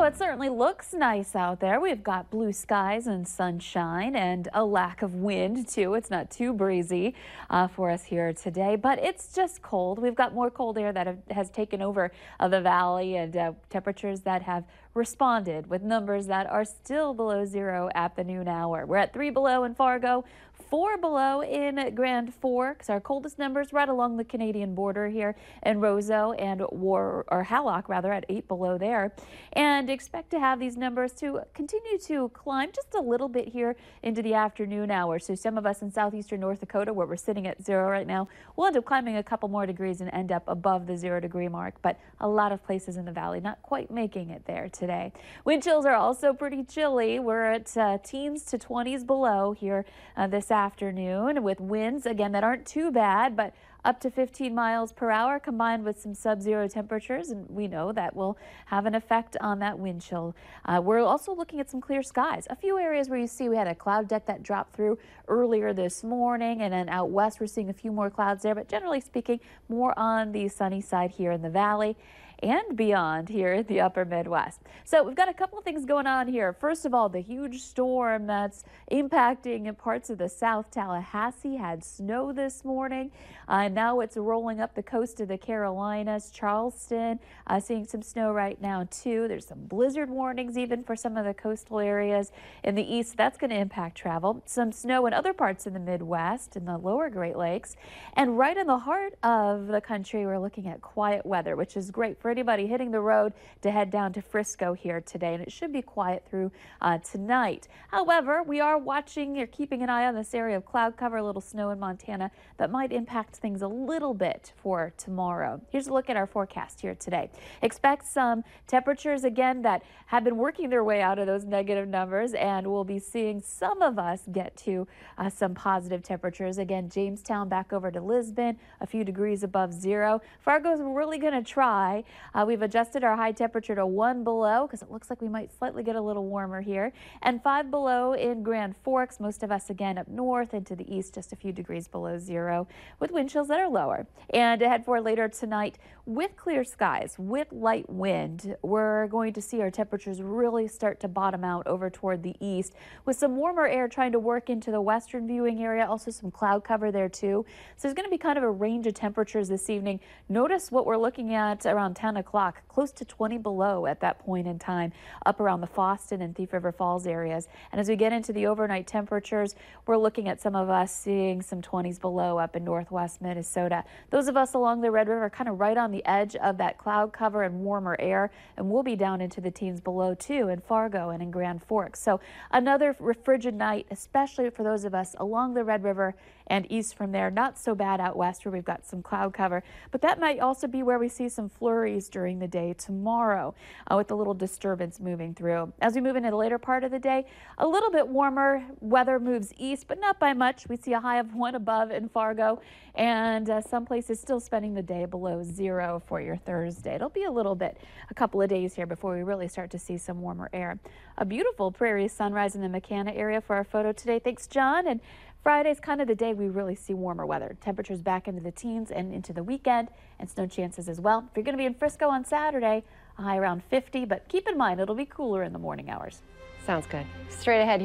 it certainly looks nice out there. We've got blue skies and sunshine and a lack of wind, too. It's not too breezy for us here today, but it's just cold. We've got more cold air that has taken over the valley and temperatures that have responded with numbers that are still below zero at the noon hour. We're at 3 below in Fargo, 4 below in Grand Forks. Our coldest numbers right along the Canadian border here in Roseau and Hallock, rather, at 8 below there. And expect to have these numbers to continue to climb just a little bit here into the afternoon hours. So some of us in southeastern North Dakota, where we're sitting at 0 right now, will end up climbing a couple more degrees and end up above the 0-degree mark. But a lot of places in the valley not quite making it there today. Wind chills are also pretty chilly. We're at teens to 20s below here this afternoon, with winds again that aren't too bad, but up to 15 miles per hour combined with some sub-zero temperatures, and we know that will have an effect on that wind chill. We're also looking at some clear skies. A few areas where you see we had a cloud deck that dropped through earlier this morning, and then out west we're seeing a few more clouds there, but generally speaking more on the sunny side here in the valley and beyond here in the upper Midwest. So we've got a couple of things going on here. First of all, the huge storm that's impacting parts of the South. Tallahassee had snow this morning. Now it's rolling up the coast of the Carolinas. Charleston seeing some snow right now too. There's some blizzard warnings even for some of the coastal areas in the east. That's going to impact travel. Some snow in other parts of the Midwest and the lower Great Lakes. And right in the heart of the country, we're looking at quiet weather, which is great for anybody hitting the road to head down to Frisco here today, and it should be quiet through tonight. However, we are watching or keeping an eye on this area of cloud cover, a little snow in Montana that might impact things a little bit for tomorrow. Here's a look at our forecast here today. Expect some temperatures again that have been working their way out of those negative numbers, and we'll be seeing some of us get to some positive temperatures. Again, Jamestown back over to Lisbon, a few degrees above zero. Fargo's really going to try. We've adjusted our high temperature to 1 below because it looks like we might slightly get a little warmer here, and 5 below in Grand Forks. Most of us again up north and to the east, just a few degrees below zero with wind chills that are lower. And ahead for later tonight, with clear skies, with light wind, we're going to see our temperatures really start to bottom out over toward the east, with some warmer air trying to work into the western viewing area. Also some cloud cover there too. So there's going to be kind of a range of temperatures this evening. Notice what we're looking at around 10 o'clock, close to 20 below at that point in time, up around the Fosston and Thief River Falls areas. And as we get into the overnight temperatures, we're looking at some of us seeing some 20s below up in northwest Minnesota. Those of us along the Red River kind of right on the edge of that cloud cover and warmer air, and we'll be down into the teens below too in Fargo and in Grand Forks. So another frigid night, especially for those of us along the Red River and east from there. Not so bad out west where we've got some cloud cover, but that might also be where we see some flurries during the day tomorrow with a little disturbance moving through. As we move into the later part of the day, a little bit warmer weather moves east, but not by much. We see a high of 1 above in Fargo, and some places still spending the day below zero for your Thursday. It'll be a couple of days here before we really start to see some warmer air. A beautiful prairie sunrise in the McKenna area for our photo today. Thanks, John. And Friday's kind of the day we really see warmer weather. Temperatures back into the teens and into the weekend, and snow chances as well. If you're going to be in Frisco on Saturday, a high around 50, but keep in mind it'll be cooler in the morning hours. Sounds good. Straight ahead here.